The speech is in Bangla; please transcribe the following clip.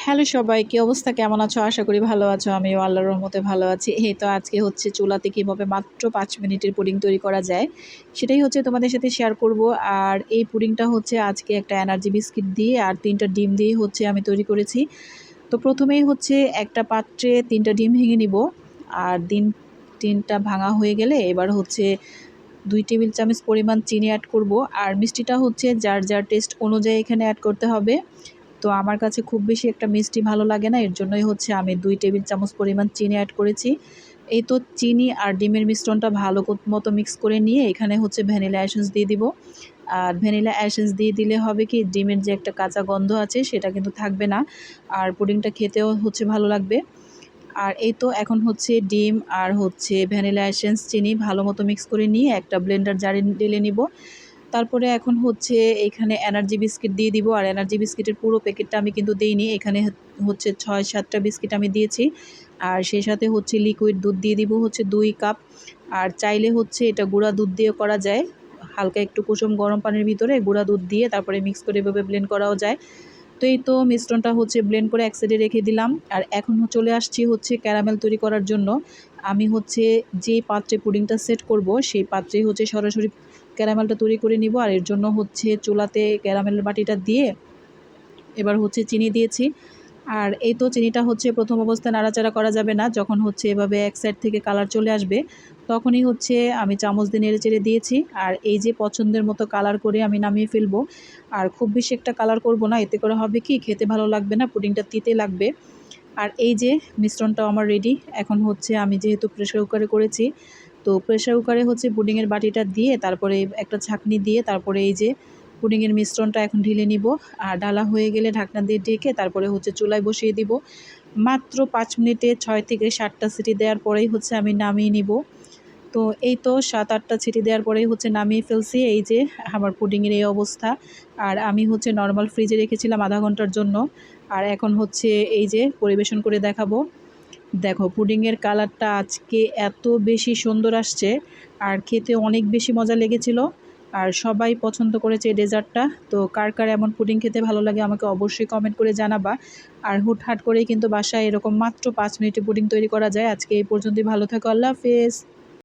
হ্যালো সবাই, কি অবস্থা? কেমন আছো? আশা করি ভালো আছো। আমিও আল্লাহর রহমতে ভালো আছি। এই তো আজকে হচ্ছে চুলাতে কীভাবে মাত্র ৫ মিনিটের পুডিং তৈরি করা যায়, সেটাই হচ্ছে তোমাদের সাথে শেয়ার করব। আর এই পুডিংটা হচ্ছে আজকে একটা এনার্জি বিস্কিট দিয়ে আর ৩টা ডিম দিয়ে হচ্ছে আমি তৈরি করেছি। তো প্রথমেই হচ্ছে একটা পাত্রে ৩টা ডিম ভেঙে নিব। আর ডিমটা ভাঙা হয়ে গেলে এবার হচ্ছে ২ টেবিল চামচ পরিমাণ চিনি অ্যাড করব। আর মিষ্টিটা হচ্ছে যার যার টেস্ট অনুযায়ী এখানে অ্যাড করতে হবে। তো আমার কাছে খুব বেশি একটা মিষ্টি ভালো লাগে না, এর জন্যই হচ্ছে আমি ২ টেবিল চামচ পরিমাণ চিনি অ্যাড করেছি। এই তো চিনি আর ডিমের মিশ্রণটা ভালো মতো মিক্স করে নিয়ে এখানে হচ্ছে ভ্যানিলা এসেন্স দিয়ে দিব। আর ভ্যানিলা এসেন্স দিয়ে দিলে হবে কি, ডিমের যে একটা কাঁচা গন্ধ আছে সেটা কিন্তু থাকবে না, আর পুডিংটা খেতেও হচ্ছে ভালো লাগবে। আর এই তো এখন হচ্ছে ডিম আর হচ্ছে ভ্যানিলা এসেন্স, চিনি ভালো মতো মিক্স করে নিয়ে একটা ব্লেন্ডার জারে ঢেলে নিব। তারপরে এখন হচ্ছে এখানে এনার্জি বিস্কিট দিয়ে দিব। আর এনার্জি বিস্কিটের পুরো প্যাকেটটা আমি কিন্তু দিইনি, এখানে হচ্ছে ৬-৭টা বিস্কিট আমি দিয়েছি। আর সেই সাথে হচ্ছে লিকুইড দুধ দিয়ে দিব হচ্ছে ২ কাপ। আর চাইলে হচ্ছে এটা গুঁড়া দুধ দিয়ে করা যায়, হালকা একটু কুসুম গরম পানির ভিতরে গুঁড়া দুধ দিয়ে তারপরে মিক্স করে এভাবে ব্লেন্ড করাও যায়। তো এই তো মিশ্রণটা হচ্ছে ব্লেন্ড করে এক সাইডে রেখে দিলাম। আর এখন চলে আসছি হচ্ছে ক্যারামেল তৈরি করার জন্য। আমি হচ্ছে যে পাত্রে পুডিংটা সেট করব সেই পাত্রেই হচ্ছে সরাসরি ক্যারামেলটা তৈরি করে নিব। আর এর জন্য হচ্ছে চুলাতে ক্যারামেলের বাটিটা দিয়ে এবার হচ্ছে চিনি দিয়েছি। আর এই তো চিনিটা হচ্ছে প্রথম অবস্থায় নাড়াচাড়া করা যাবে না, যখন হচ্ছে এভাবে এক সাইড থেকে কালার চলে আসবে তখনই হচ্ছে আমি চামচ দিয়ে নেড়েচেড়ে দিয়েছি। আর এই যে পছন্দের মতো কালার করে আমি নামিয়ে ফেলবো। আর খুব বেশি একটা কালার করব না, এতে করে হবে কি, খেতে ভালো লাগবে না, পুডিংটা তিতে লাগবে। আর এই যে মিশ্রণটাও আমার রেডি। এখন হচ্ছে আমি যেহেতু প্রেসার কুকারে করেছি, তো প্রেসার কুকারে হচ্ছে পুডিংয়ের বাটিটা দিয়ে তারপরে একটা ছাঁকনি দিয়ে তারপরে এই যে পুডিংয়ের মিশ্রণটা এখন ঢেলে নিব। আর ঢালা হয়ে গেলে ঢাকনা দিয়ে ঢেকে তারপরে হচ্ছে চুলায় বসিয়ে দিব। মাত্র ৫ মিনিটে ৬ থেকে ৭টা সিটি দেওয়ার পরেই হচ্ছে আমি নামিয়ে নিব। তো এই তো ৭-৮টা সিটি দেওয়ার পরেই হচ্ছে নামিয়ে ফেলছি। এই যে আমার পুডিংয়ের এই অবস্থা। আর আমি হচ্ছে নর্মাল ফ্রিজে রেখেছিলাম আধা ঘন্টার জন্য। আর এখন হচ্ছে এই যে পরিবেশন করে দেখাবো। দেখো পুডিংয়ের কালারটা আজকে এত বেশি সুন্দর আসছে, আর খেতে অনেক বেশি মজা লেগেছিল। আর সবাই পছন্দ করেছে এই ডেজার্টটা। তো কার কার এমন পুডিং খেতে ভালো লাগে আমাকে অবশ্যই কমেন্ট করে জানাবা। আর হুটহাট করেই কিন্তু বাসায় এরকম মাত্র ৫ মিনিটে পুডিং তৈরি করা যায়। আজকে এই পর্যন্তই, ভালো থাকো, আল্লাহ হাফেজ।